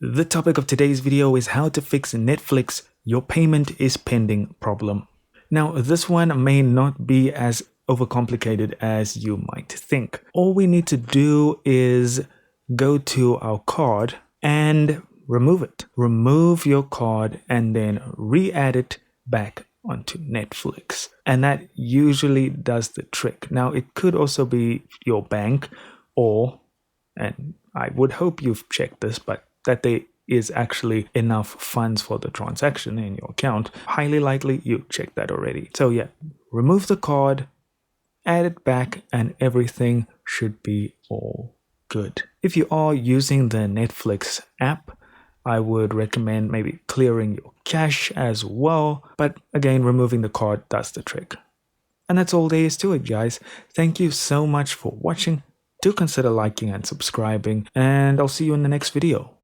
The topic of today's video is how to fix Netflix "your payment is pending" problem. Now, this one may not be as overcomplicated as you might think. All we need to do is go to our card and remove it. Remove your card and then re-add it back onto Netflix. And that usually does the trick. Now, it could also be your bank and I would hope you've checked this, but that there is actually enough funds for the transaction in your account. Highly likely you checked that already. So yeah, remove the card, add it back, and everything should be all good. If you are using the Netflix app, I would recommend maybe clearing your cache as well. But again, removing the card does the trick. And that's all there is to it, guys. Thank you so much for watching. Do consider liking and subscribing, and I'll see you in the next video.